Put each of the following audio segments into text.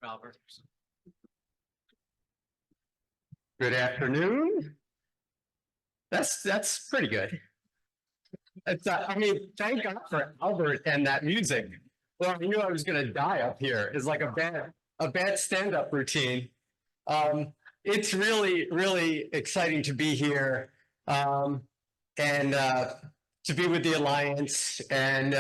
Robert. Good afternoon. That's pretty good. I mean, thank God for Albert and that music. Well, I knew I was going to die up here. It's like a bad stand-up routine. It's really exciting to be here, and to be with the Alliance and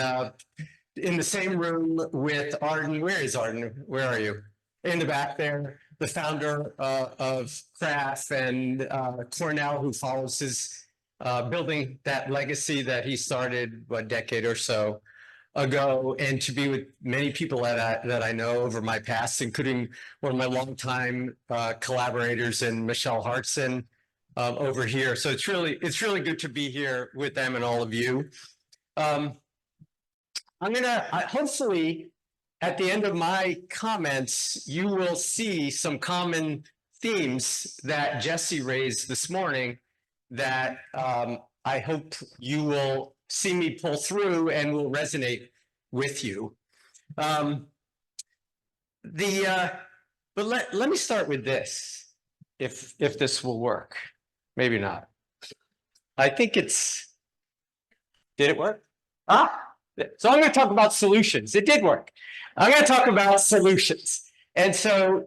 in the same room with Arden. Where is Arden? Where are you? In the back there, the founder of Craft and Cornell, who follows his building that legacy that he started a decade or so ago, and to be with many people that I know over my past, including one of my longtime collaborators in Michelle Hartson over here. So it's really good to be here with them and all of you. I'm gonna hopefully at the end of my comments, you will see some common themes that Jesse raised this morning that I hope you will see me pull through and will resonate with you. But let me start with this, if this will work. Maybe not. I think did it work? So I'm going to talk about solutions. It did work. I'm going to talk about solutions. And so,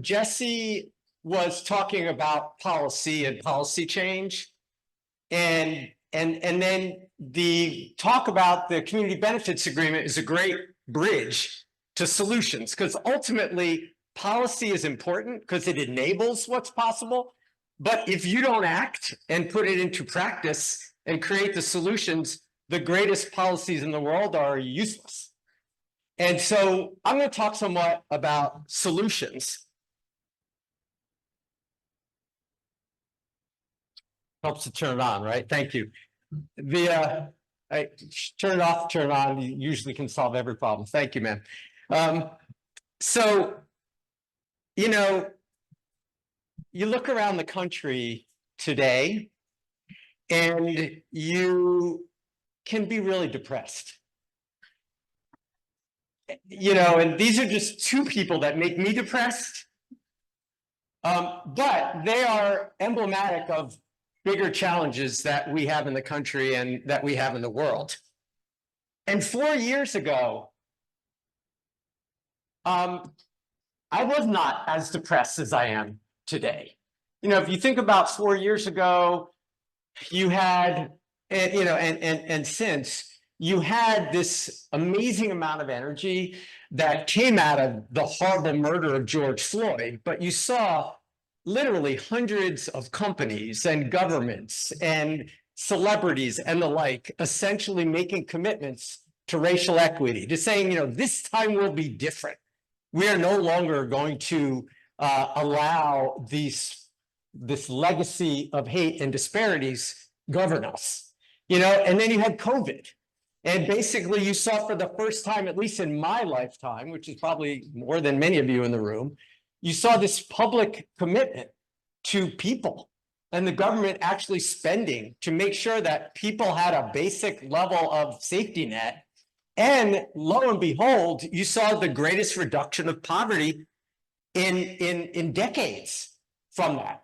Jesse was talking about policy and policy change. And then the talk about the community benefits agreement is a great bridge to solutions, because ultimately policy is important because it enables what's possible. But if you don't act and put it into practice and create the solutions, the greatest policies in the world are useless. And so I'm going to talk somewhat about solutions. Helps to turn it on, right? Thank you. I turn it off, turn it on. You usually can solve every problem. Thank you, man. So, you look around the country today and you can be really depressed. And these are just two people that make me depressed. But they are emblematic of bigger challenges that we have in the country and that we have in the world. And 4 years ago, I was not as depressed as I am today. If you think about 4 years ago, you had, and since, you had this amazing amount of energy that came out of the horrible murder of George Floyd, but you saw literally hundreds of companies and governments and celebrities and the like essentially making commitments to racial equity, to saying, this time will be different. We are no longer going to allow this legacy of hate and disparities govern us, and then you had COVID. And basically you saw for the first time, at least in my lifetime, which is probably more than many of you in the room, you saw this public commitment to people and the government actually spending to make sure that people had a basic level of safety net. And lo and behold, you saw the greatest reduction of poverty in decades from that.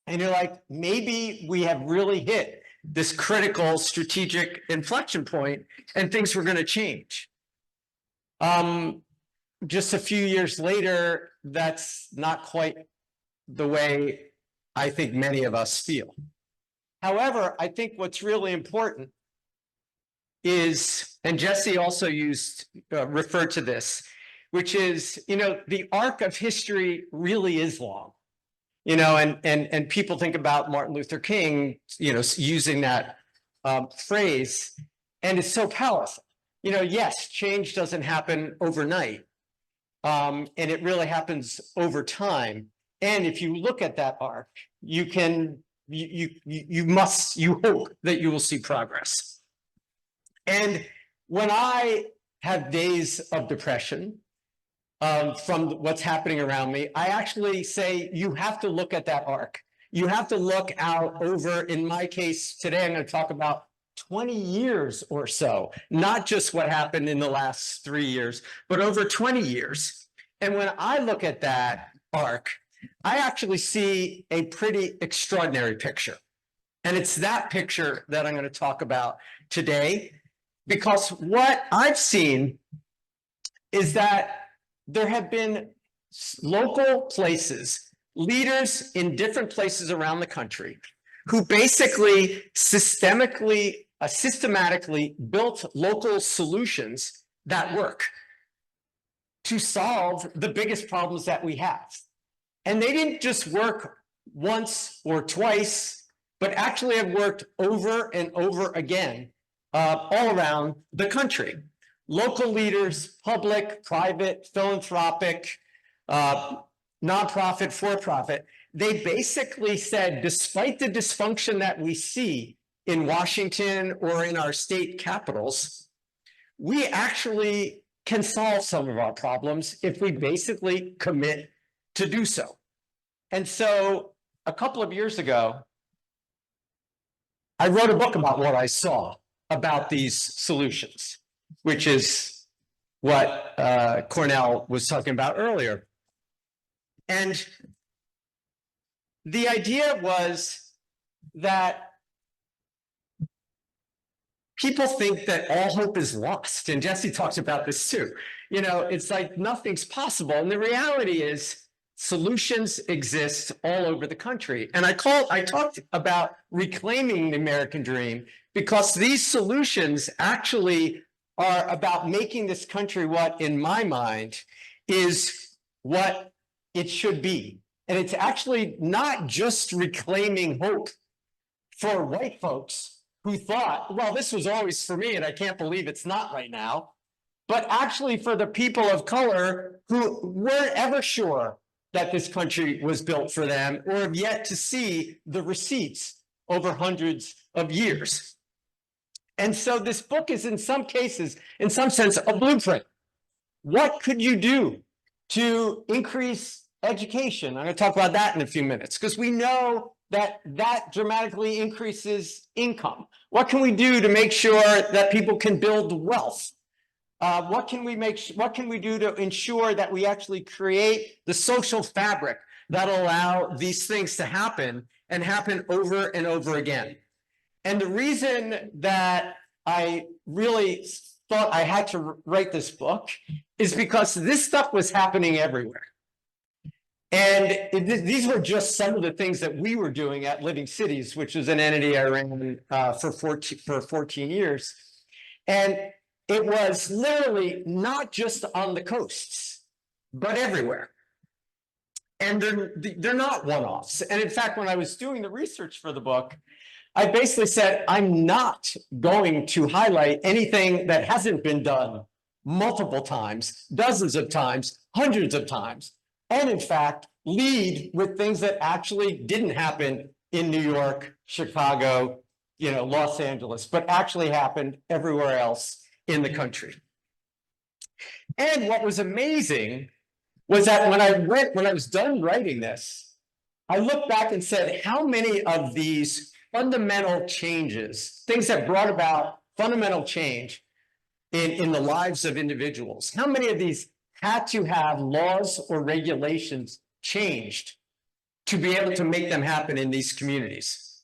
And you're like, maybe we have really hit this critical strategic inflection point and things were going to change. Just a few years later, that's not quite the way I think many of us feel. However, I think what's really important is, and Jesse also referred to this, which is, the arc of history really is long. And people think about Martin Luther King, using that phrase, and it's so powerful. Yes, change doesn't happen overnight, and it really happens over time. And if you look at that arc, you hope that you will see progress. And when I have days of depression, from what's happening around me, I actually say you have to look at that arc. You have to look out over, in my case today, I'm going to talk about 20 years or so, not just what happened in the last 3 years, but over 20 years. And when I look at that arc, I actually see a pretty extraordinary picture. And it's that picture that I'm going to talk about today, because what I've seen is that there have been local places, leaders in different places around the country, who basically systematically built local solutions that work to solve the biggest problems that we have. And they didn't just work once or twice, but actually have worked over and over again all around the country. Local leaders, public, private, philanthropic, nonprofit, for-profit, they basically said, despite the dysfunction that we see in Washington or in our state capitals, we actually can solve some of our problems if we basically commit to do so. And so a couple of years ago, I wrote a book about what I saw about these solutions, which is what Cornell was talking about earlier. And the idea was that people think that all hope is lost. And Jesse talks about this too. You know, it's like nothing's possible. And the reality is solutions exist all over the country. And I talked about reclaiming the American dream because these solutions actually are about making this country what, in my mind, is what it should be. And it's actually not just reclaiming hope for white folks who thought, well, this was always for me and I can't believe it's not right now, but actually for the people of color who weren't ever sure that this country was built for them or have yet to see the receipts over hundreds of years. And so this book is in some cases, in some sense, a blueprint. What could you do to increase education? I'm going to talk about that in a few minutes because we know that that dramatically increases income. What can we do to make sure that people can build wealth? What can we do to ensure that we actually create the social fabric that'll allow these things to happen and happen over and over again? And the reason that I really thought I had to write this book is because this stuff was happening everywhere. And these were just some of the things that we were doing at Living Cities, which is an entity I ran for 14 years. And it was literally not just on the coasts, but everywhere. And they're not one-offs. And in fact, when I was doing the research for the book, I basically said, I'm not going to highlight anything that hasn't been done multiple times, dozens of times, hundreds of times. And in fact, lead with things that actually didn't happen in New York, Chicago, Los Angeles, but actually happened everywhere else in the country. And what was amazing was that when I was done writing this, I looked back and said, how many of these fundamental changes, things that brought about fundamental change in the lives of individuals, how many of these had to have laws or regulations changed to be able to make them happen in these communities?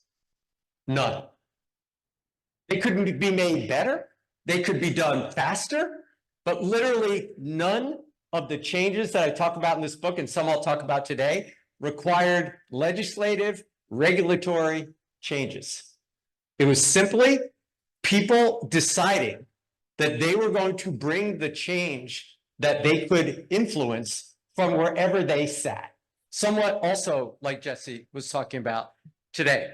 None. They couldn't be made better. They could be done faster, but literally none of the changes that I talk about in this book, and some I'll talk about today, required legislative, regulatory changes. It was simply people deciding that they were going to bring the change that they could influence from wherever they sat. Somewhat also like Jesse was talking about today.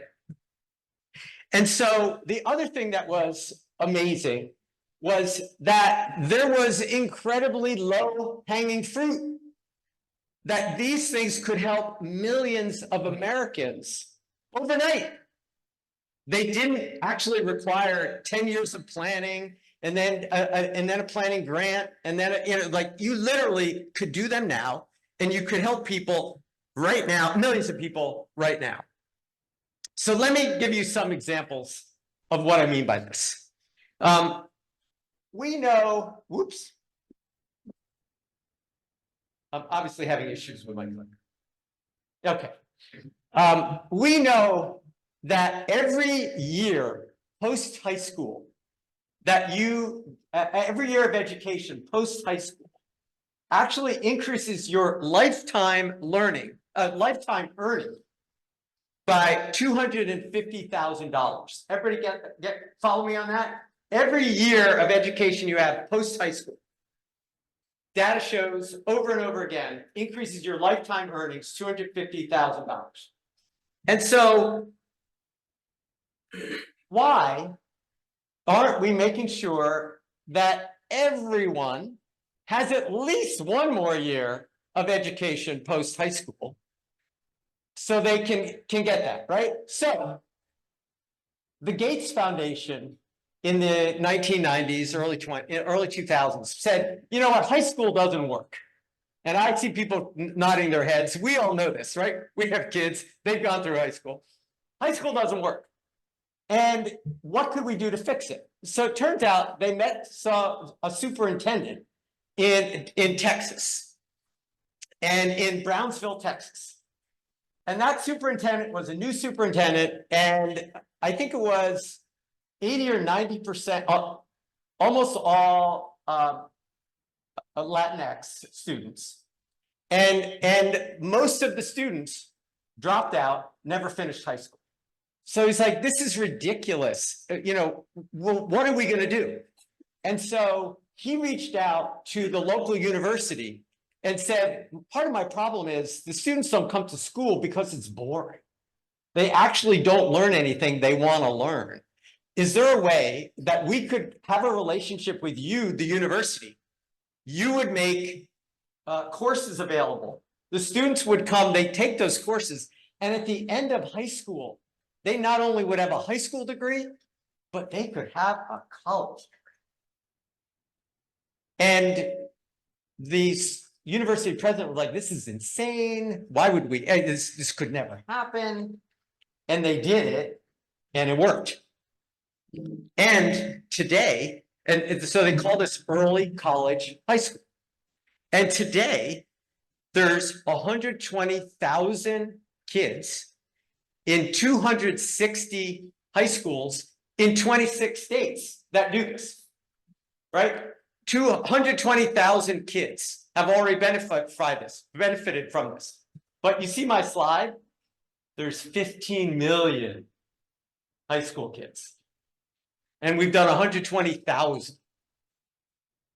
And so the other thing that was amazing was that there was incredibly low hanging fruit, that these things could help millions of Americans overnight. They didn't actually require 10 years of planning and then a planning grant, and then like you literally could do them now, and you could help people right now, millions of people right now. So let me give you some examples of what I mean by this. We know, I'm obviously having issues with my clicker. Okay. We know that every year post high school, every year of education post high school actually increases your lifetime earning by $250,000. Everybody follow me on that? Every year of education you have post high school, data shows over and over again, increases your lifetime earnings $250,000. And so why aren't we making sure that everyone has at least one more year of education post high school so they can get that, right? So the Gates Foundation in the 1990s, early 2000s said, you know what, high school doesn't work. And I see people nodding their heads. We all know this, right? We have kids, they've gone through high school. High school doesn't work. And what could we do to fix it? So it turns out they saw a superintendent in Texas and in Brownsville, Texas. And that superintendent was a new superintendent, and I think it was 80 or 90%, almost all Latinx students. And most of the students dropped out, never finished high school. So he's like, this is ridiculous. You know, well, what are we going to do? And so he reached out to the local university and said, part of my problem is the students don't come to school because it's boring. They actually don't learn anything they want to learn. Is there a way that we could have a relationship with you, the university? You would make courses available. The students would come, they take those courses, and at the end of high school, they not only would have a high school degree, but they could have a college degree. And the university president was like, this is insane. Why would we? This could never happen. And they did it, and it worked. And today, and so they call this early college high school. And today, there's 120,000 kids in 260 high schools in 26 states that do this, right? 220,000 kids have already benefited from this. But you see my slide? There's 15 million high school kids. And we've done 120,000.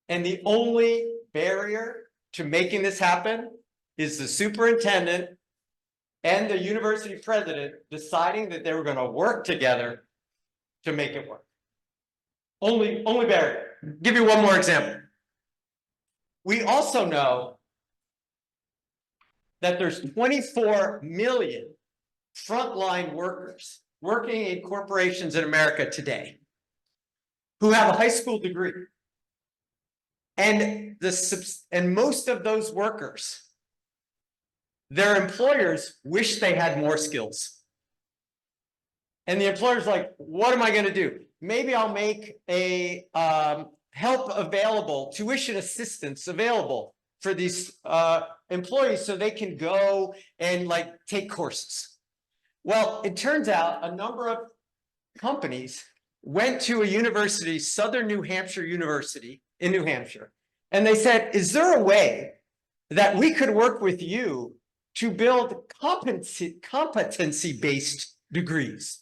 And the only barrier to making this happen is the superintendent and the university president deciding that they were going to work together to make it work. Only barrier. Give you one more example. We also know that there's 24 million frontline workers working in corporations in America today who have a high school degree. And most of those workers, their employers wish they had more skills. And the employer's like, what am I going to do? Maybe I'll make a help available, tuition assistance available for these employees so they can go and take courses. Well, it turns out a number of companies went to a university, Southern New Hampshire University in New Hampshire, and they said, is there a way that we could work with you to build competency-based degrees?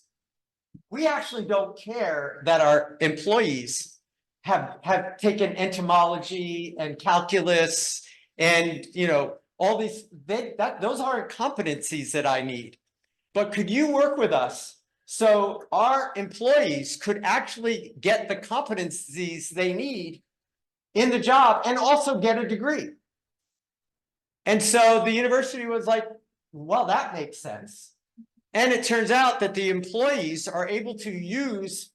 We actually don't care that our employees have taken entomology and calculus and all these, those aren't competencies that I need. But could you work with us so our employees could actually get the competencies they need in the job and also get a degree? And so the university was like, well, that makes sense. And it turns out that the employees are able to use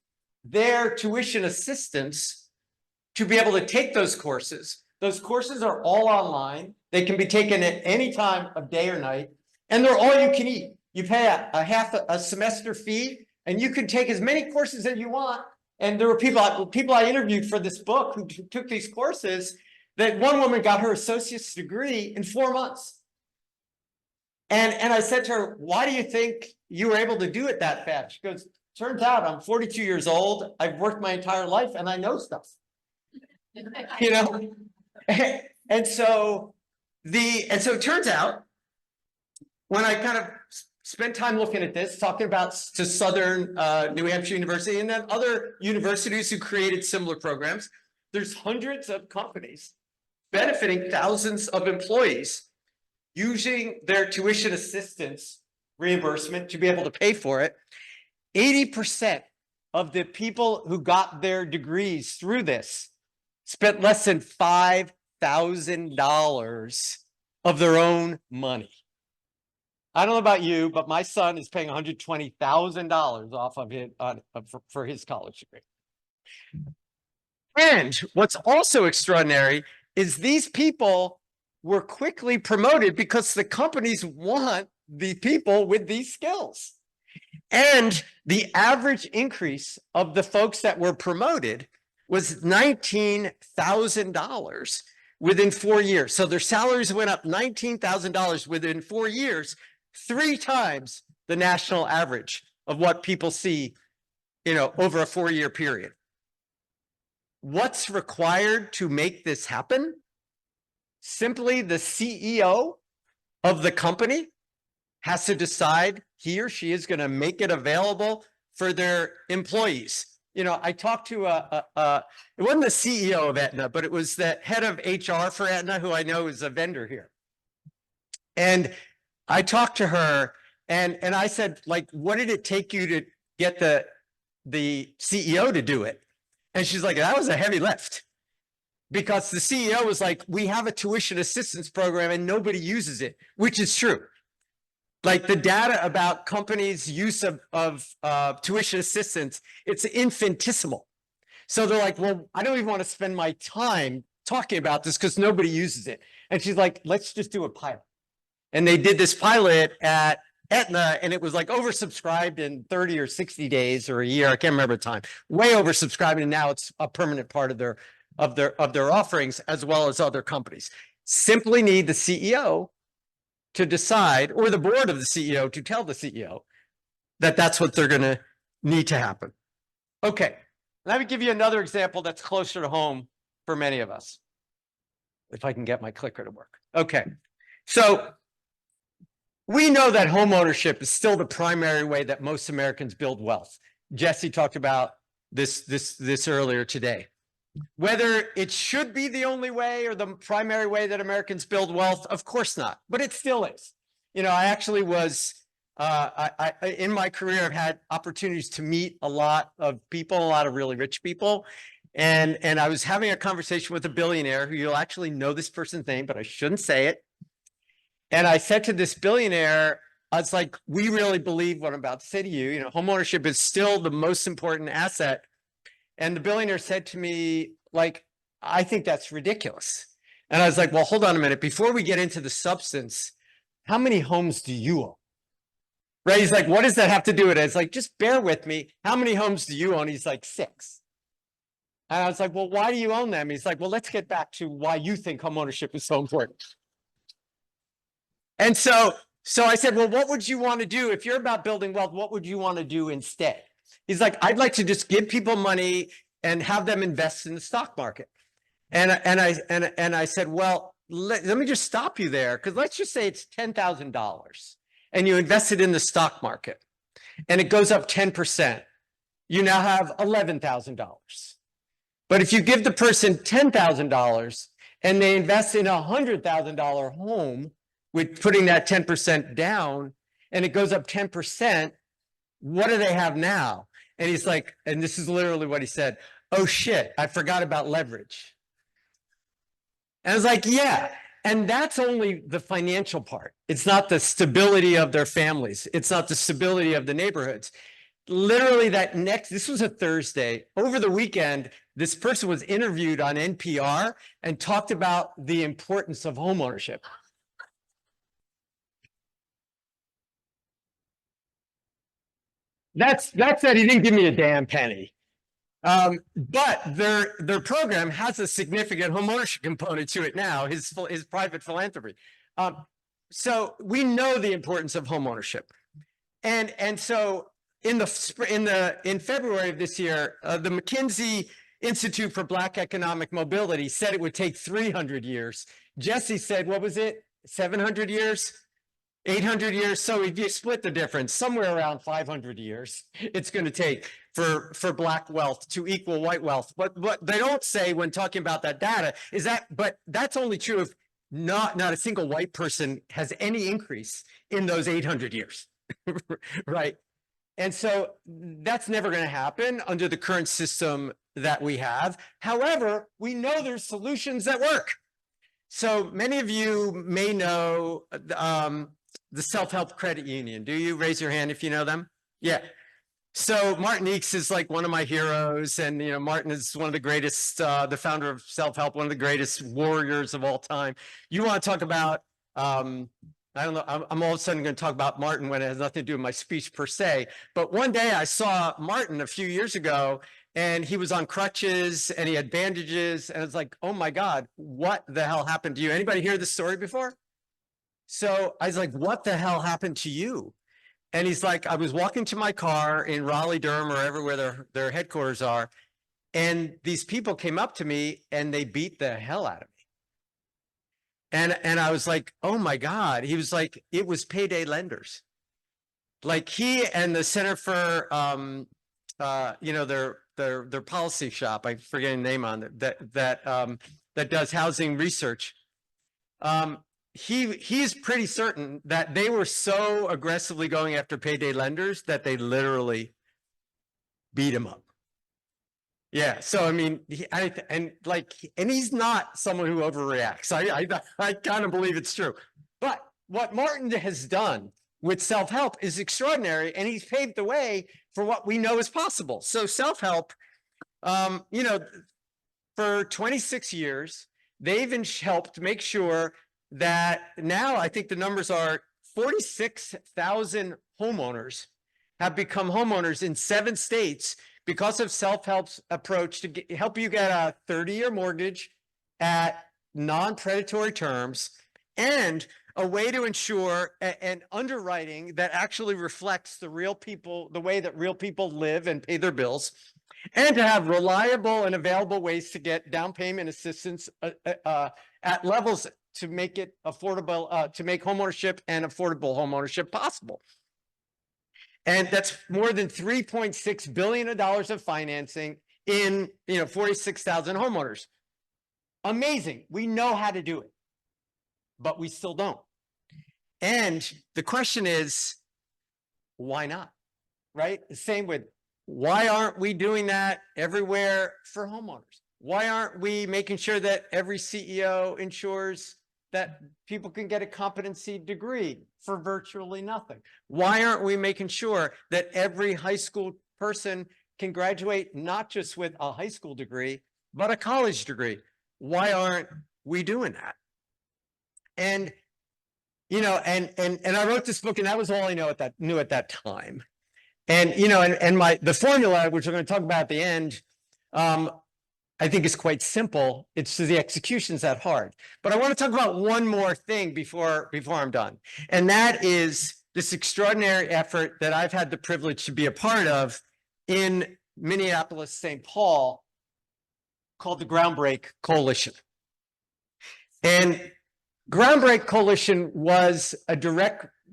their tuition assistance to be able to take those courses. Those courses are all online. They can be taken at any time of day or night, and they're all you can eat. You pay a half a semester fee, and you can take as many courses as you want. And there were people I interviewed for this book who took these courses, that one woman got her associate's degree in 4 months. And I said to her, why do you think you were able to do it that fast? She goes, turns out I'm 42 years old. I've worked my entire life and I know stuff. You know? And so it turns out, when I kind of spent time looking at this, talking about to Southern New Hampshire University and then other universities who created similar programs, there's hundreds of companies benefiting thousands of employees using their tuition assistance reimbursement to be able to pay for it. 80% of the people who got their degrees through this spent less than $5,000 of their own money. I don't know about you, but my son is paying $120,000 off of it for his college degree. And what's also extraordinary is these people were quickly promoted because the companies want the people with these skills. And the average increase of the folks that were promoted was $19,000 within 4 years. So their salaries went up $19,000 within 4 years, 3 times the national average of what people see, over a 4-year period. What's required to make this happen? Simply the CEO of the company has to decide he or she is going to make it available for their employees. I talked to it wasn't the CEO of Aetna, but it was the head of HR for Aetna, who I know is a vendor here. And I talked to her and I said, like, what did it take you to get the CEO to do it? And she's like, that was a heavy lift. Because the CEO was like, we have a tuition assistance program and nobody uses it, which is true. Like the data about companies' use of tuition assistance, it's infinitesimal. So they're like, well, I don't even want to spend my time talking about this because nobody uses it. And she's like, let's just do a pilot. And they did this pilot at Aetna, and it was like oversubscribed in 30 or 60 days or a year. I can't remember the time. Way oversubscribed, and now it's a permanent part of their offerings, as well as other companies. Simply need the CEO to decide, or the board of the CEO to tell the CEO that that's what they're going to need to happen. Okay, let me give you another example that's closer to home for many of us. If I can get my clicker to work. Okay, so we know that home ownership is still the primary way that most Americans build wealth. Jesse talked about this earlier today. Whether it should be the only way or the primary way that Americans build wealth, of course not, but it still is. I actually was, in my career, I've had opportunities to meet a lot of people, a lot of really rich people. And I was having a conversation with a billionaire who you'll actually know this person's name, but I shouldn't say it. And I said to this billionaire, I was like, we really believe what I'm about to say to you. Home ownership is still the most important asset. And the billionaire said to me, like, I think that's ridiculous. And I was like, well, hold on a minute. Before we get into the substance, how many homes do you own? Right? He's like, what does that have to do with it? It's like, just bear with me. How many homes do you own? He's like, 6. And I was like, well, why do you own them? He's like, well, let's get back to why you think home ownership is so important. And so I said, well, what would you want to do? If you're about building wealth, what would you want to do instead? He's like, I'd like to just give people money and have them invest in the stock market. And I said, well, let me just stop you there, because let's just say it's $10,000 and you invest it in the stock market and it goes up 10%. You now have $11,000. But if you give the person $10,000 and they invest in a $100,000 home with putting that 10% down and it goes up 10%, what do they have now? And he's like, and this is literally what he said, oh shit, I forgot about leverage. And I was like, yeah. And that's only the financial part. It's not the stability of their families. It's not the stability of the neighborhoods. Literally this was a Thursday. Over the weekend, this person was interviewed on NPR and talked about the importance of homeownership. That said, he didn't give me a damn penny. But their program has a significant homeownership component to it now, his private philanthropy. So we know the importance of homeownership. And so in February of this year, the McKinsey Institute for Black Economic Mobility said it would take 300 years. Jesse said, what was it? 700 years? 800 years? So if you split the difference, somewhere around 500 years, it's going to take for Black wealth to equal white wealth. But what they don't say when talking about that data is that, but that's only true if not a single white person has any increase in those 800 years, right? And so that's never going to happen under the current system that we have. However, we know there's solutions that work. So many of you may know the Self-Help Credit Union. Do you? Raise your hand if you know them. Yeah. So Martin Eakes is like one of my heroes. And, you know, Martin is one of the greatest, the founder of Self-Help, one of the greatest warriors of all time. You want to talk about, I don't know, I'm all of a sudden going to talk about Martin when it has nothing to do with my speech per se. But one day I saw Martin a few years ago, and he was on crutches and he had bandages. And it's like, oh my God, what the hell happened to you? Anybody hear this story before? So I was like, what the hell happened to you? And he's like, I was walking to my car in Raleigh, Durham, or everywhere their headquarters are. And these people came up to me and they beat the hell out of me. And I was like, oh my God. He was like, it was payday lenders. Like he and the Center for, you know, their policy shop, I'm forgetting the name on it, that does housing research. He's pretty certain that they were so aggressively going after payday lenders that they literally beat him up. Yeah, so I mean, and he's not someone who overreacts. I kind of believe it's true. But what Martin has done with self-help is extraordinary, and he's paved the way for what we know is possible. So self-help, you know, for 26 years, they've helped make sure that now I think the numbers are 46,000 homeowners have become homeowners in 7 states because of self-help's approach to help you get a 30-year mortgage at non-predatory terms, and a way to ensure an underwriting that actually reflects the real people, the way that real people live and pay their bills, and to have reliable and available ways to get down payment assistance at levels to make it affordable, to make homeownership and affordable homeownership possible. And that's more than $3.6 billion of financing in, you know, 46,000 homeowners. Amazing. We know how to do it, but we still don't. And the question is, why not? Right? Same with, why aren't we doing that everywhere for homeowners? Why aren't we making sure that every CEO ensures that people can get a competency degree for virtually nothing? Why aren't we making sure that every high school person can graduate not just with a high school degree, but a college degree? Why aren't we doing that? And, you know, and I wrote this book, and that was all I knew at that time. And, you know, and the formula, which we're going to talk about at the end, I think is quite simple. It's the execution's that hard. But I want to talk about one more thing before I'm done. And that is this extraordinary effort that I've had the privilege to be a part of in Minneapolis, St. Paul, called the Groundbreak Coalition. And Groundbreak Coalition was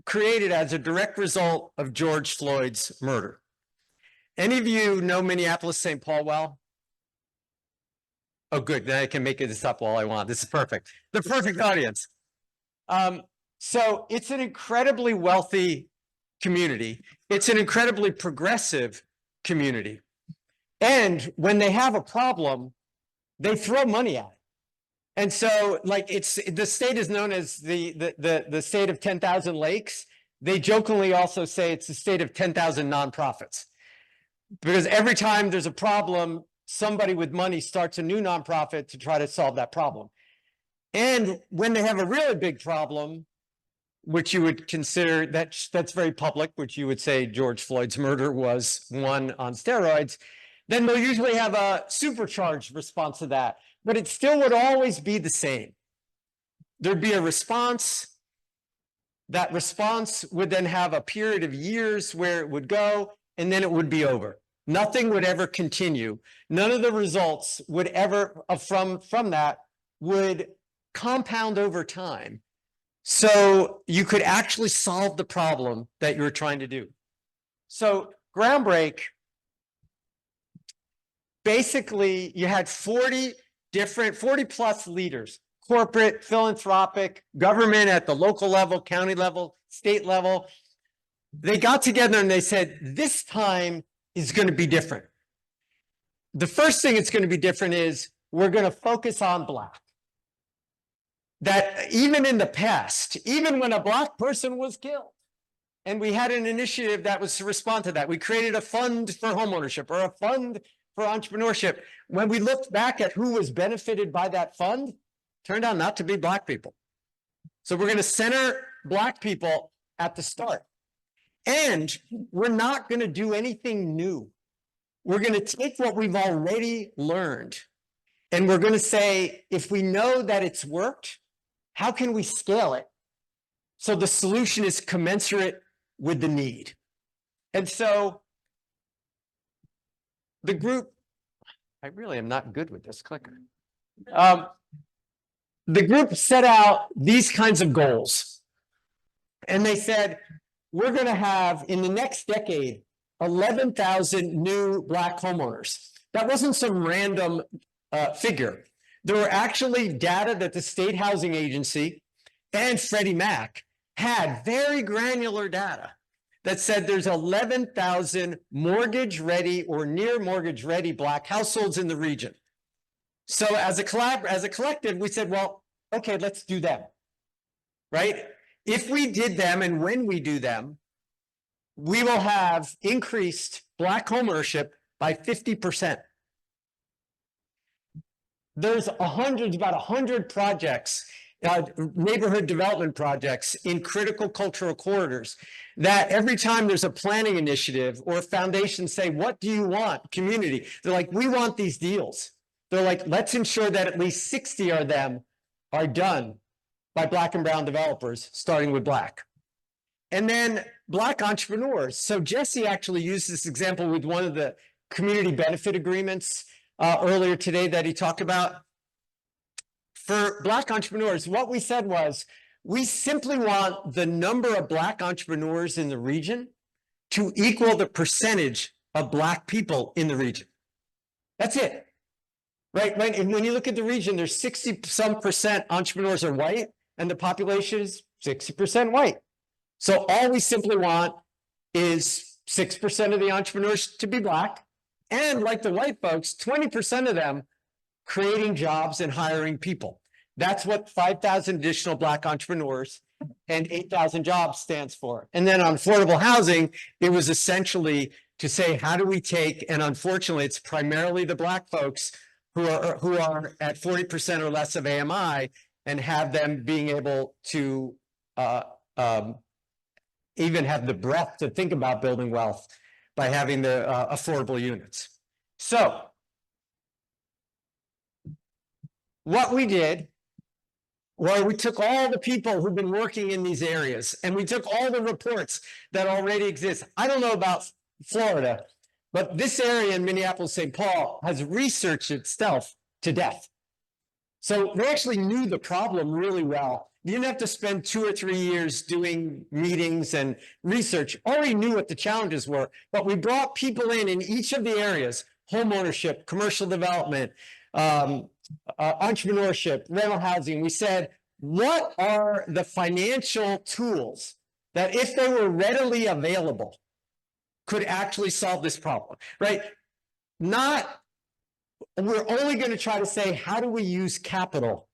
created as a direct result of George Floyd's murder. Any of you know Minneapolis, St. Paul well? Oh, good. Then I can make this up all I want. This is perfect. The perfect audience. So it's an incredibly wealthy community. It's an incredibly progressive community. And when they have a problem, they throw money at it. And so, like, the state is known as the state of 10,000 lakes. They jokingly also say it's the state of 10,000 nonprofits, because every time there's a problem, somebody with money starts a new nonprofit to try to solve that problem. And when they have a really big problem, which you would consider that's very public, which you would say George Floyd's murder was one on steroids, then they'll usually have a supercharged response to that, but it still would always be the same. There'd be a response. That response would then have a period of years where it would go, and then it would be over. Nothing would ever continue. None of the results would ever, from that, would compound over time. So you could actually solve the problem that you were trying to do. So Groundbreak, basically you had 40 plus leaders, corporate, philanthropic, government at the local level, county level, state level. They got together and they said, this time is going to be different. The first thing it's going to be different is we're going to focus on Black. That even in the past, even when a Black person was killed, and we had an initiative that was to respond to that, we created a fund for homeownership or a fund for entrepreneurship. When we looked back at who was benefited by that fund, turned out not to be Black people. So we're going to center Black people at the start. And we're not going to do anything new. We're going to take what we've already learned, and we're going to say, if we know that it's worked, how can we scale it so the solution is commensurate with the need? And so the group, I really am not good with this clicker. The group set out these kinds of goals. And they said, we're going to have, in the next decade, 11,000 new Black homeowners. That wasn't some random figure. There were actually data that the State Housing Agency and Freddie Mac had, very granular data, that said there's 11,000 mortgage-ready or near mortgage-ready Black households in the region. So as a collective, we said, well, okay, let's do them, right? If we did them and when we do them, we will have increased Black homeownership by 50%. There's about 100 projects, neighborhood development projects in critical cultural corridors that every time there's a planning initiative or a foundation say, what do you want, community? They're like, we want these deals. They're like, let's ensure that at least 60 of them are done by Black and brown developers, starting with Black. And then Black entrepreneurs. So Jesse actually used this example with one of the community benefit agreements earlier today that he talked about. For Black entrepreneurs, what we said was, we simply want the number of Black entrepreneurs in the region to equal the percentage of Black people in the region. That's it. Right? And when you look at the region, there's 60-some% entrepreneurs are white, and the population is 60% white. So all we simply want is 6% of the entrepreneurs to be Black, and like the white folks, 20% of them creating jobs and hiring people. That's what 5,000 additional Black entrepreneurs and 8,000 jobs stands for. And then on affordable housing, it was essentially to say, how do we take, and unfortunately, it's primarily the Black folks who are at 40% or less of AMI, and have them being able to even have the breadth to think about building wealth by having the affordable units. So what we did, well, we took all the people who've been working in these areas, and we took all the reports that already exist. I don't know about Florida, but this area in Minneapolis, St. Paul has researched itself to death. So they actually knew the problem really well. You didn't have to spend 2 or 3 years doing meetings and research. Already knew what the challenges were, but we brought people in each of the areas: home ownership, commercial development, entrepreneurship, rental housing. We said, what are the financial tools that, if they were readily available, could actually solve this problem, right? We're only going to try to say, how do we use capital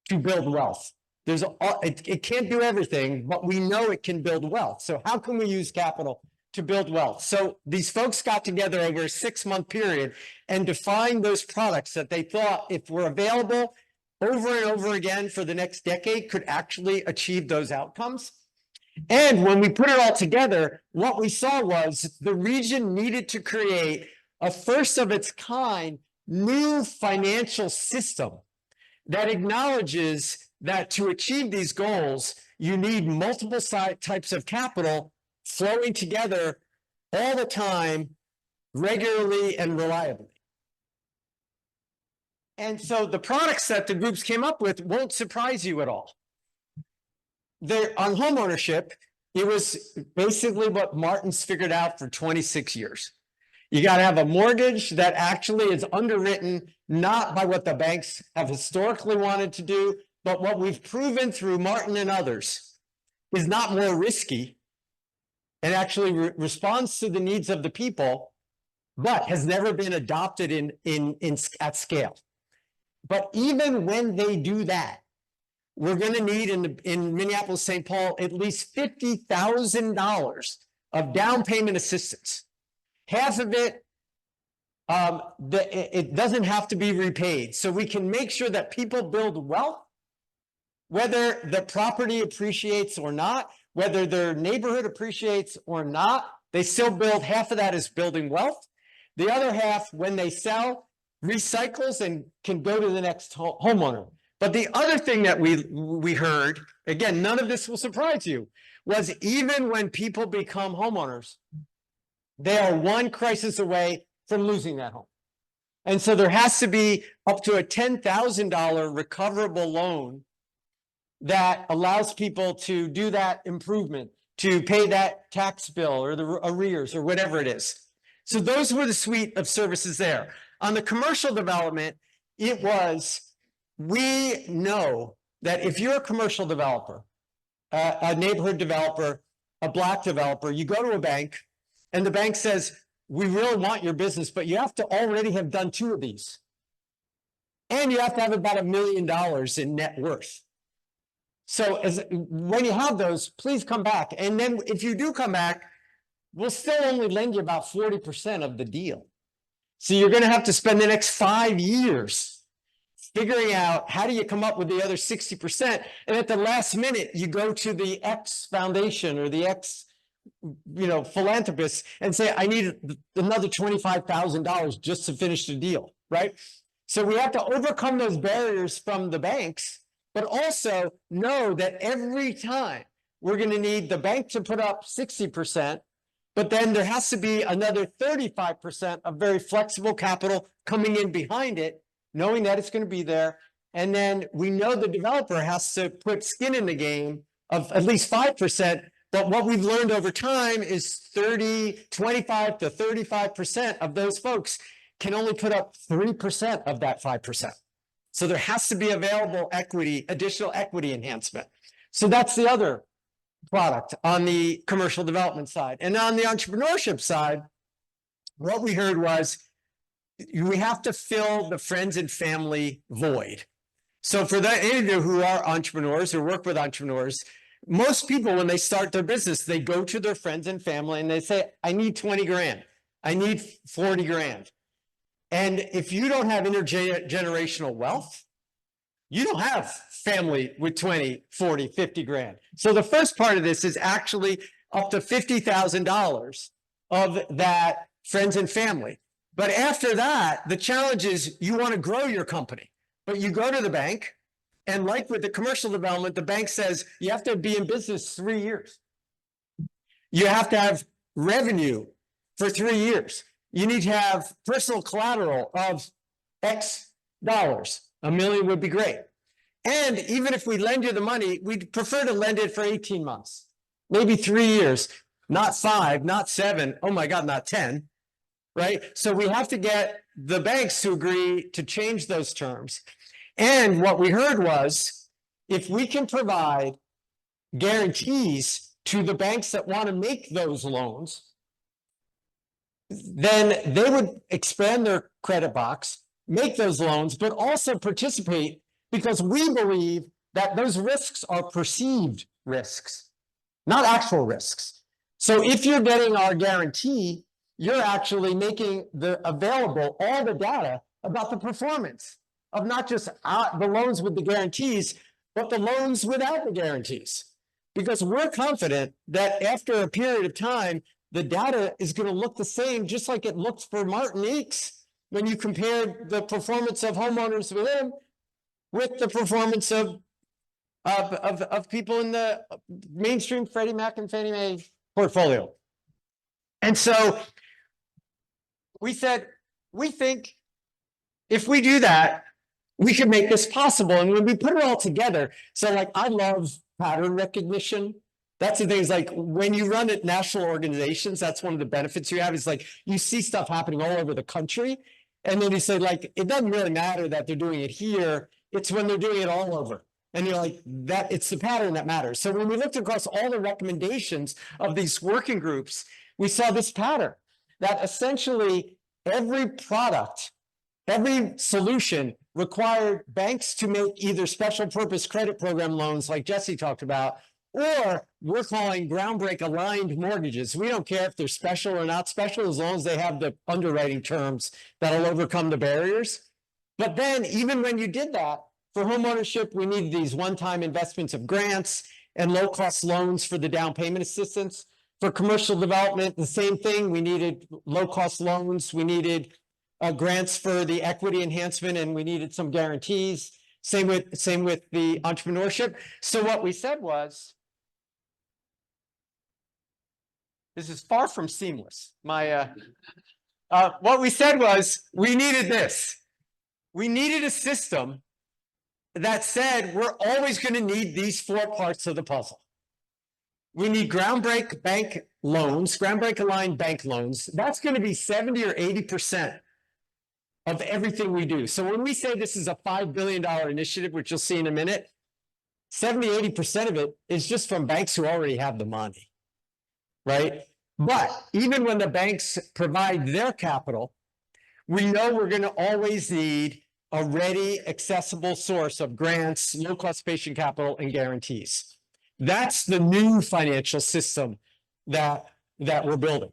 to build wealth? It can't do everything, but we know it can build wealth. So how can we use capital to build wealth? So these folks got together over a 6-month period and defined those products that they thought, if were available over and over again for the next decade, could actually achieve those outcomes. And when we put it all together, what we saw was the region needed to create a first of its kind new financial system that acknowledges that to achieve these goals, you need multiple types of capital flowing together all the time, regularly and reliably. And so the products that the groups came up with won't surprise you at all. On homeownership, it was basically what Martin's figured out for 26 years. You got to have a mortgage that actually is underwritten not by what the banks have historically wanted to do, but what we've proven through Martin and others is not more risky and actually responds to the needs of the people, but has never been adopted at scale. But even when they do that, we're going to need in Minneapolis, St. Paul, at least $50,000 of down payment assistance. Half of it, it doesn't have to be repaid. So we can make sure that people build wealth, whether the property appreciates or not, whether their neighborhood appreciates or not, they still build. Half of that is building wealth. The other half, when they sell, recycles and can go to the next homeowner. But the other thing that we heard, again, none of this will surprise you, was even when people become homeowners, they are one crisis away from losing that home. And so there has to be up to a $10,000 recoverable loan that allows people to do that improvement, to pay that tax bill or the arrears or whatever it is. So those were the suite of services there. On the commercial development, it was, we know that if you're a commercial developer, a neighborhood developer, a block developer, you go to a bank and the bank says, we really want your business, but you have to already have done 2 of these. And you have to have about $1 million in net worth. So when you have those, please come back. And then if you do come back, we'll still only lend you about 40% of the deal. So you're going to have to spend the next 5 years figuring out how do you come up with the other 60%. And at the last minute, you go to the X foundation or the X, philanthropist and say, I need another $25,000 just to finish the deal, right? So we have to overcome those barriers from the banks, but also know that every time we're going to need the bank to put up 60%, but then there has to be another 35% of very flexible capital coming in behind it, knowing that it's going to be there. And then we know the developer has to put skin in the game of at least 5%. But what we've learned over time is 25 to 35% of those folks can only put up 3% of that 5%. So there has to be available equity, additional equity enhancement. So that's the other product on the commercial development side. And on the entrepreneurship side, what we heard was we have to fill the friends and family void. So for any of you who are entrepreneurs or work with entrepreneurs, most people, when they start their business, they go to their friends and family and they say, I need 20 grand. I need 40 grand. And if you don't have intergenerational wealth, you don't have family with 20, 40, 50 grand. So the first part of this is actually up to $50,000 of that friends and family. But after that, the challenge is you want to grow your company, but you go to the bank. And like with the commercial development, the bank says you have to be in business 3 years. You have to have revenue for 3 years. You need to have personal collateral of X dollars. $1 million would be great. And even if we lend you the money, we'd prefer to lend it for 18 months, maybe 3 years, not 5, not 7. Oh my God, not 10, right? So we have to get the banks to agree to change those terms. And what we heard was, if we can provide guarantees to the banks that want to make those loans, then they would expand their credit box, make those loans, but also participate, because we believe that those risks are perceived risks, not actual risks. So if you're getting our guarantee, you're actually making available all the data about the performance of not just the loans with the guarantees, but the loans without the guarantees. Because we're confident that after a period of time, the data is going to look the same, just like it looked for Martinique's when you compared the performance of homeowners with him with the performance of people in the mainstream Freddie Mac and Fannie Mae portfolio. And so we said, we think if we do that, we can make this possible. And when we put it all together, so like I love pattern recognition. That's the thing, is like when you run at national organizations, that's one of the benefits you have, is like you see stuff happening all over the country. And then you say, like, it doesn't really matter that they're doing it here. It's when they're doing it all over. And you're like, that it's the pattern that matters. So when we looked across all the recommendations of these working groups, we saw this pattern that essentially every product, every solution required banks to make either special purpose credit program loans like Jesse talked about, or we're calling groundbreak aligned mortgages. We don't care if they're special or not special, as long as they have the underwriting terms that'll overcome the barriers. But then even when you did that, for homeownership, we needed these one-time investments of grants and low-cost loans for the down payment assistance. For commercial development, the same thing. We needed low-cost loans. We needed grants for the equity enhancement, and we needed some guarantees. Same with the entrepreneurship. So what we said was, this is far from seamless. What we said was, we needed this. We needed a system that said we're always going to need these four parts of the puzzle. We need groundbreak bank loans, groundbreak aligned bank loans. That's going to be 70 or 80% of everything we do. So when we say this is a $5 billion initiative, which you'll see in a minute, 70, 80% of it is just from banks who already have the money, right? But even when the banks provide their capital, we know we're going to always need a ready, accessible source of grants, low-cost patient capital, and guarantees. That's the new financial system that we're building.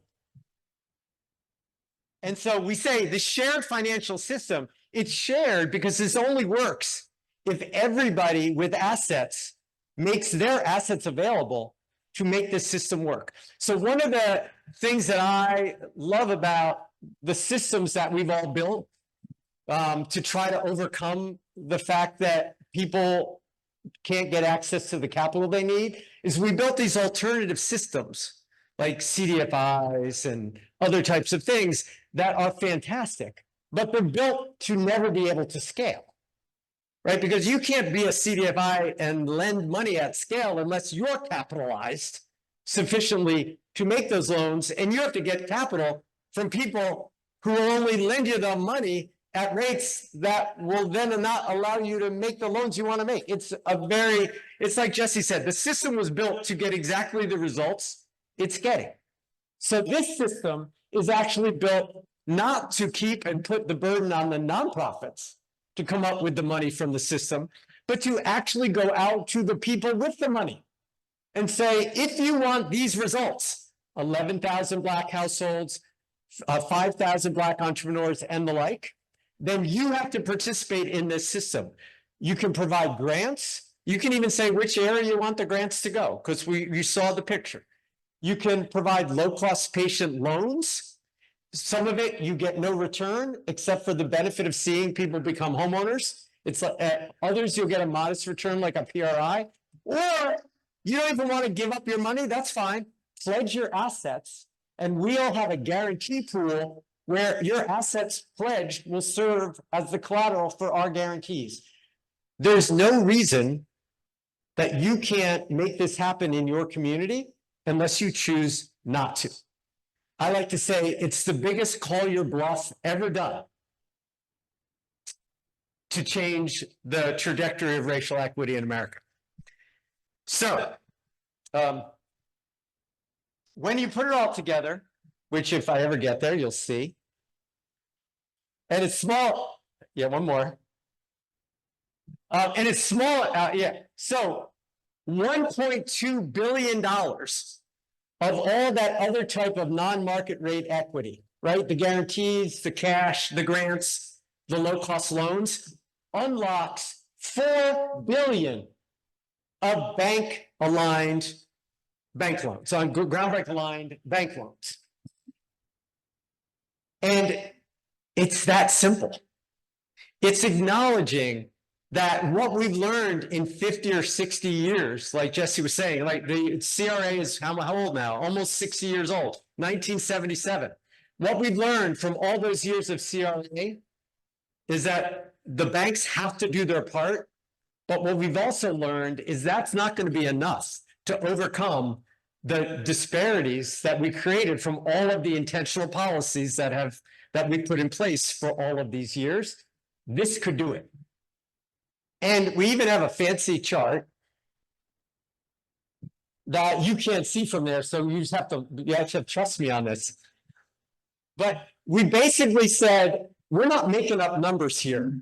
And so we say the shared financial system, it's shared because this only works if everybody with assets makes their assets available to make this system work. So one of the things that I love about the systems that we've all built to try to overcome the fact that people can't get access to the capital they need is we built these alternative systems like CDFIs and other types of things that are fantastic, but they're built to never be able to scale, right? Because you can't be a CDFI and lend money at scale unless you're capitalized sufficiently to make those loans, and you have to get capital from people who will only lend you the money at rates that will then not allow you to make the loans you want to make. It's like Jesse said, the system was built to get exactly the results it's getting. So this system is actually built not to keep and put the burden on the nonprofits to come up with the money from the system, but to actually go out to the people with the money and say, if you want these results, 11,000 Black households, 5,000 Black entrepreneurs and the like, then you have to participate in this system. You can provide grants. You can even say which area you want the grants to go, because you saw the picture. You can provide low-cost patient loans. Some of it you get no return except for the benefit of seeing people become homeowners. It's like others you'll get a modest return like a PRI, or you don't even want to give up your money. That's fine. Pledge your assets, and we'll have a guarantee pool where your assets pledged will serve as the collateral for our guarantees. There's no reason that you can't make this happen in your community unless you choose not to. I like to say it's the biggest call your bluff ever done to change the trajectory of racial equity in America. So, when you put it all together, which if I ever get there, you'll see. And it's small. Yeah, one more. And it's small. Yeah. So $1.2 billion of all that other type of non-market rate equity, right? The guarantees, the cash, the grants, the low-cost loans, unlocks $4 billion of bank-aligned bank loans, on ground-break aligned bank loans. And it's that simple. It's acknowledging that what we've learned in 50 or 60 years, like Jesse was saying, like the CRA is how old now? Almost 60 years old, 1977. What we've learned from all those years of CRA is that the banks have to do their part, but what we've also learned is that's not going to be enough to overcome the disparities that we created from all of the intentional policies that we put in place for all of these years. This could do it. And we even have a fancy chart that you can't see from there, so you have to trust me on this. But we basically said, we're not making up numbers here.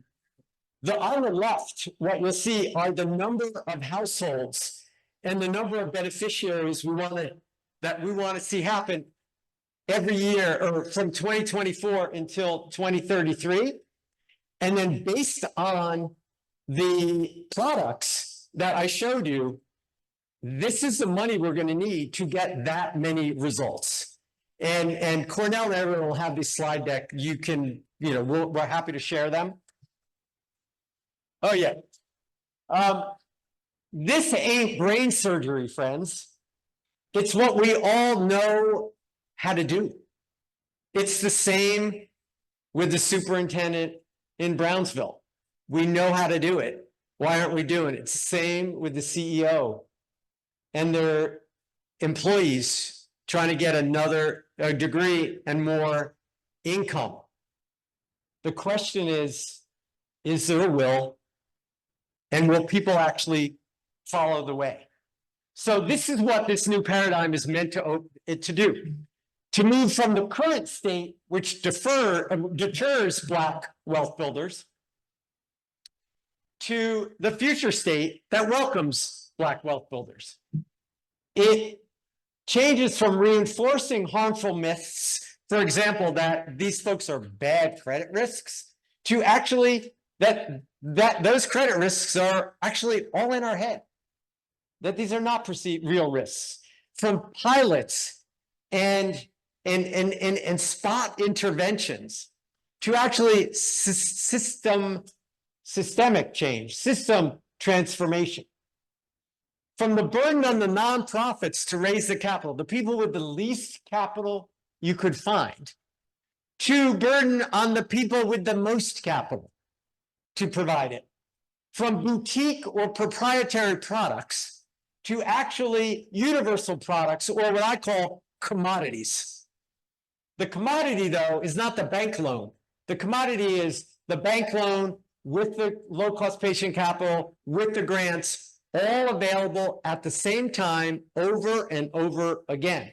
On the left, what you'll see are the number of households and the number of beneficiaries that we want to see happen every year, or from 2024 until 2033. And then based on the products that I showed you, this is the money we're going to need to get that many results. And Cornell and everyone will have this slide deck. You can, we're happy to share them. Oh yeah. This ain't brain surgery, friends. It's what we all know how to do. It's the same with the superintendent in Brownsville. We know how to do it. Why aren't we doing it? It's the same with the CEO and their employees trying to get another degree and more income. The question is there a will? And will people actually follow the way? So this is what this new paradigm is meant to do. To move from the current state, which deters Black wealth builders, to the future state that welcomes Black wealth builders. It changes from reinforcing harmful myths, for example, that these folks are bad credit risks, to actually that those credit risks are actually all in our head, that these are not perceived real risks. From pilots and spot interventions to actually systemic change, system transformation. From the burden on the nonprofits to raise the capital, the people with the least capital you could find, to burden on the people with the most capital to provide it. From boutique or proprietary products to actually universal products, or what I call commodities. The commodity, though, is not the bank loan. The commodity is the bank loan with the low-cost patient capital, with the grants, all available at the same time over and over again.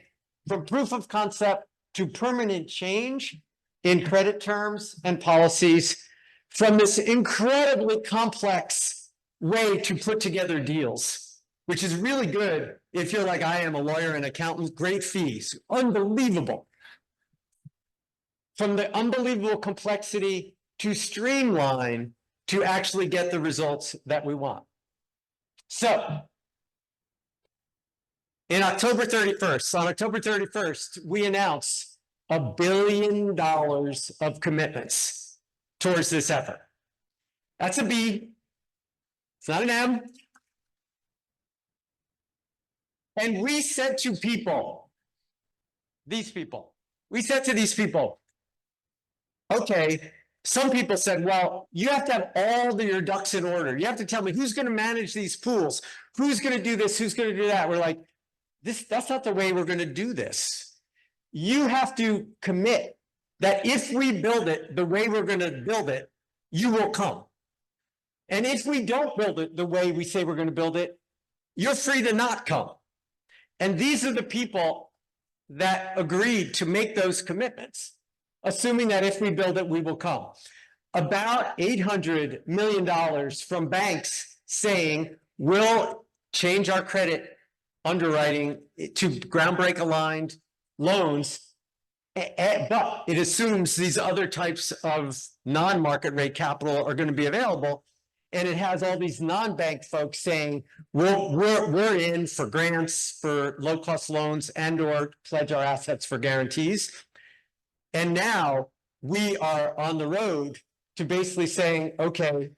From proof of concept to permanent change in credit terms and policies, from this incredibly complex way to put together deals, which is really good if you're like I am, a lawyer and accountant, great fees, unbelievable. From the unbelievable complexity to streamline to actually get the results that we want. So, on October 31st, we announced $1 billion of commitments towards this effort. That's a B, it's not an M. And we said to people, we said to these people, okay, some people said, well, you have to have all your ducks in order. You have to tell me who's going to manage these pools, who's going to do this, who's going to do that. We're like, that's not the way we're going to do this. You have to commit that if we build it the way we're going to build it, you will come. And if we don't build it the way we say we're going to build it, you're free to not come. And these are the people that agreed to make those commitments, assuming that if we build it, we will come. About $800 million from banks saying we'll change our credit underwriting to ground-break aligned loans, but it assumes these other types of non-market rate capital are going to be available. And it has all these non-bank folks saying, we're in for grants, for low-cost loans, and or pledge our assets for guarantees. And now we are on the road to basically saying, okay,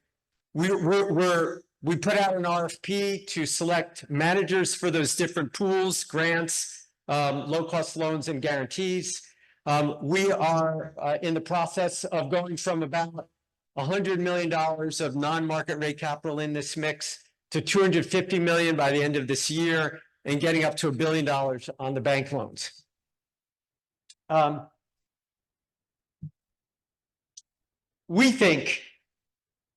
we put out an RFP to select managers for those different pools, grants, low-cost loans, and guarantees. We are in the process of going from about $100 million of non-market rate capital in this mix to $250 million by the end of this year, and getting up to $1 billion on the bank loans. We think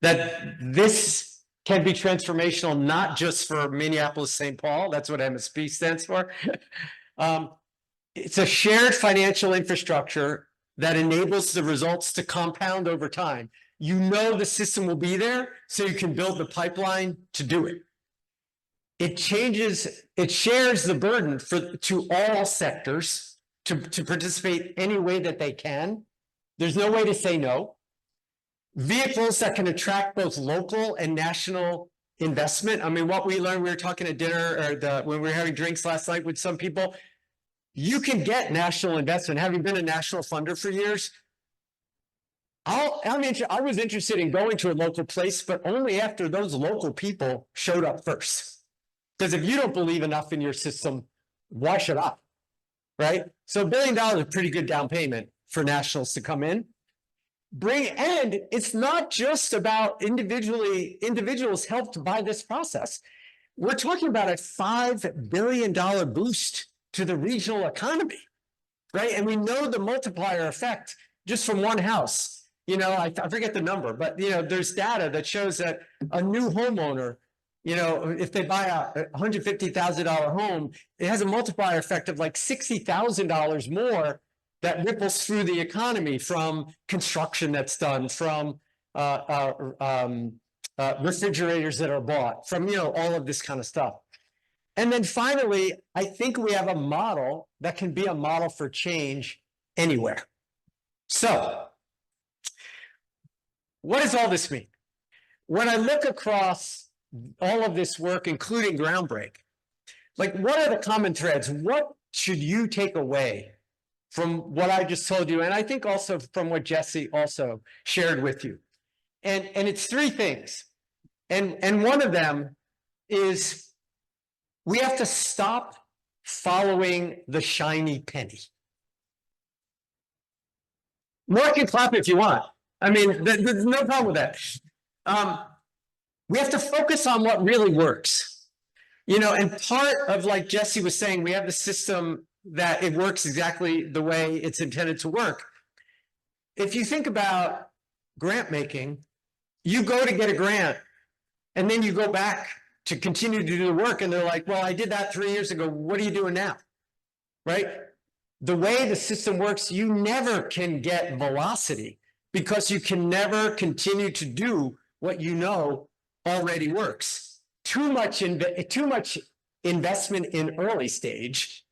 that this can be transformational, not just for Minneapolis-St. Paul. That's what MSP stands for. It's a shared financial infrastructure that enables the results to compound over time. You know the system will be there, so you can build the pipeline to do it. It shares the burden to all sectors to participate any way that they can. There's no way to say no. Vehicles that can attract both local and national investment. I mean, what we learned, we were talking at dinner or when we were having drinks last night with some people, you can get national investment. Having been a national funder for years, I was interested in going to a local place, but only after those local people showed up first. Because if you don't believe enough in your system, why should I? Right? So $1 billion is a pretty good down payment for nationals to come in. And it's not just about individuals helped by this process. We're talking about a $5 billion boost to the regional economy, right? And we know the multiplier effect just from one house. You know, I forget the number, but, you know, there's data that shows that a new homeowner, you know, if they buy a $150,000 home, it has a multiplier effect of like $60,000 more that ripples through the economy from construction that's done, from refrigerators that are bought, from, you know, all of this kind of stuff. And then finally, I think we have a model that can be a model for change anywhere. So, what does all this mean? When I look across all of this work, including Groundbreak, like, what are the common threads? What should you take away from what I just told you? And I think also from what Jesse also shared with you. And it's three things. And one of them is we have to stop following the shiny penny. Mark and clap if you want. I mean, there's no problem with that. We have to focus on what really works. You know, and part of, like Jesse was saying, we have the system that it works exactly the way it's intended to work. If you think about grant making, you go to get a grant and then you go back to continue to do the work, and they're like, well, I did that 3 years ago. What are you doing now? Right? The way the system works, you never can get velocity because you can never continue to do what you know already works. Too much investment in early stage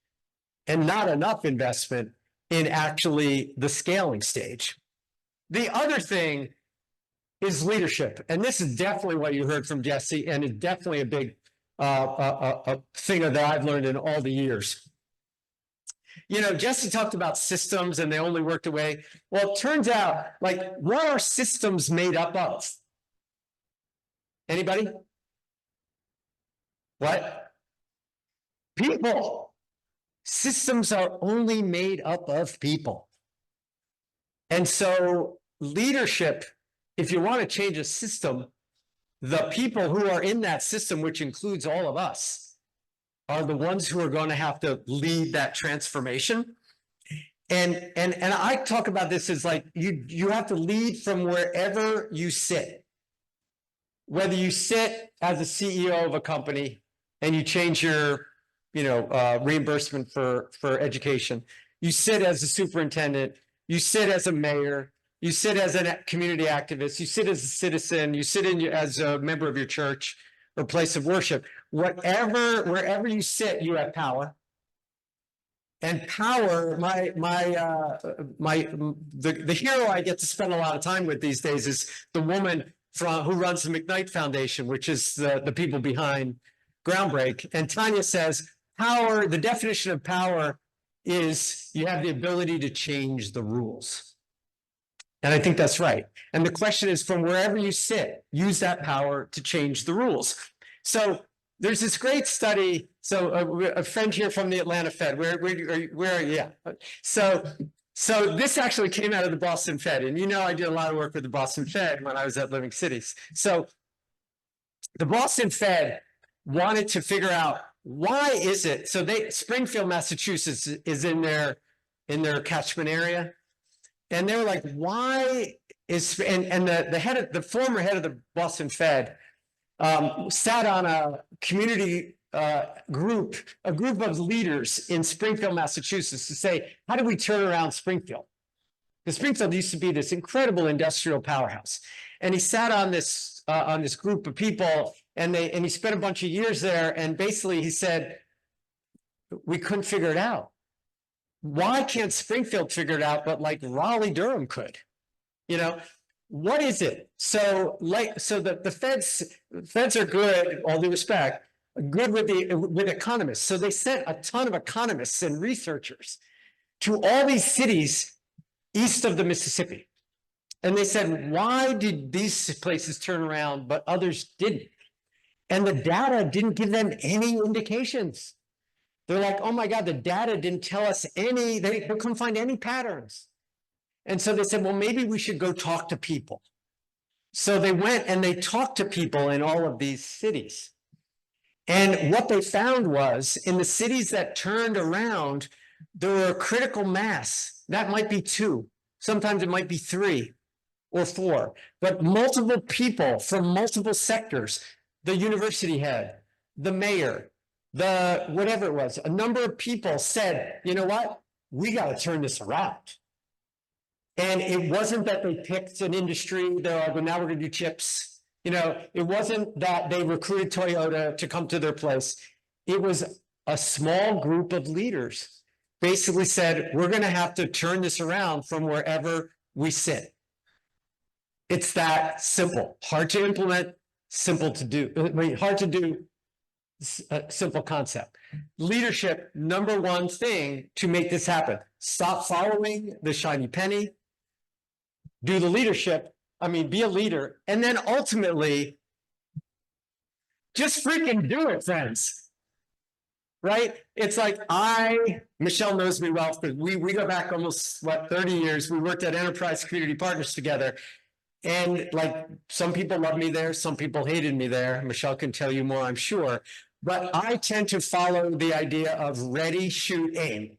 and not enough investment in actually the scaling stage. The other thing is leadership. And this is definitely what you heard from Jesse, and it's definitely a big thing that I've learned in all the years. You know, Jesse talked about systems and they only worked away. Well, it turns out, like, what are systems made up of? Anybody? What? People. Systems are only made up of people. And so leadership, if you want to change a system, the people who are in that system, which includes all of us, are the ones who are going to have to lead that transformation. And I talk about this as like, you have to lead from wherever you sit. Whether you sit as a CEO of a company and you change your, you know, reimbursement for education, you sit as a superintendent, you sit as a mayor, you sit as a community activist, you sit as a citizen, you sit in as a member of your church or place of worship. Wherever you sit, you have power. And power, the hero I get to spend a lot of time with these days is the woman who runs the McKnight Foundation, which is the people behind Groundbreak. And Tanya says, power, the definition of power is you have the ability to change the rules. And I think that's right. And the question is, from wherever you sit, use that power to change the rules. So there's this great study. So a friend here from the Atlanta Fed, where are you? Yeah. So this actually came out of the Boston Fed. And you know, I did a lot of work with the Boston Fed when I was at Living Cities. So the Boston Fed wanted to figure out, why is it? So Springfield, Massachusetts is in their catchment area. And they were like, why is, and the former head of the Boston Fed sat on a community group of leaders in Springfield, Massachusetts to say, how do we turn around Springfield? Because Springfield used to be this incredible industrial powerhouse. And he sat on this group of people, and he spent a bunch of years there. And basically he said, we couldn't figure it out. Why can't Springfield figure it out, but like Raleigh, Durham could? You know, what is it? So the feds are good, all due respect, good with economists. So they sent a ton of economists and researchers to all these cities east of the Mississippi. And they said, why did these places turn around, but others didn't? And the data didn't give them any indications. They're like, oh my God, the data didn't tell us any, they couldn't find any patterns. And so they said, well, maybe we should go talk to people. So they went and they talked to people in all of these cities. And what they found was, in the cities that turned around, there were a critical mass. That might be 2. Sometimes it might be 3 or 4. But multiple people from multiple sectors, the university head, the mayor, the whatever it was, a number of people said, you know what, we got to turn this around. And it wasn't that they picked an industry, they're like, well, now we're going to do chips. You know, it wasn't that they recruited Toyota to come to their place. It was a small group of leaders basically said, we're going to have to turn this around from wherever we sit. It's that simple. Hard to implement, simple to do. Hard to do. A simple concept. Leadership, number one thing to make this happen. Stop following the shiny penny. Do the leadership. I mean, be a leader. And then ultimately, just freaking do it, friends. Right? It's like Michelle knows me well, because we go back almost, 30 years. We worked at Enterprise Community Partners together. And like, some people loved me there, some people hated me there. Michelle can tell you more, I'm sure. But I tend to follow the idea of ready, shoot, aim.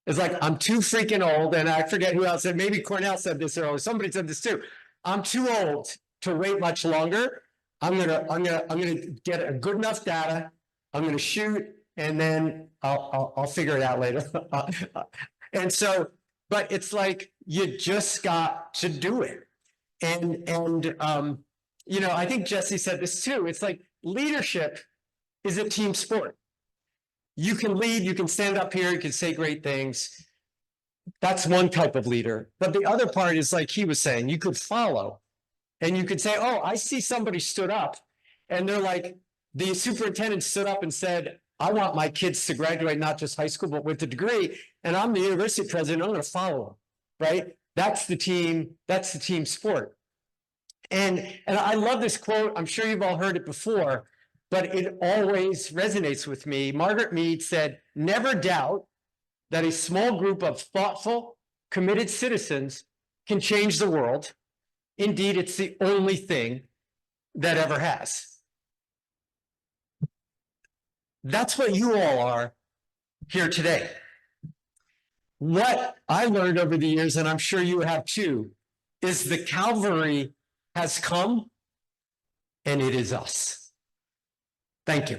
It's like, I'm too freaking old, and I forget who else said, maybe Cornell said this earlier, somebody said this too. I'm too old to wait much longer. I'm gonna get a good enough data. I'm gonna shoot, and then I'll figure it out later. And so, but it's like, you just got to do it. And you know, I think Jesse said this too. It's like, leadership is a team sport. You can lead, you can stand up here, you can say great things. That's one type of leader. But the other part is, like he was saying, you could follow, and you could say, oh, I see somebody stood up, and they're like, the superintendent stood up and said, I want my kids to graduate not just high school, but with a degree, and I'm the university president, I'm going to follow them, right? That's the team sport. And I love this quote. I'm sure you've all heard it before, but it always resonates with me. Margaret Mead said, never doubt that a small group of thoughtful, committed citizens can change the world. Indeed, it's the only thing that ever has. That's what you all are here today. What I learned over the years, and I'm sure you have too, is the cavalry has come, and it is us. Thank you.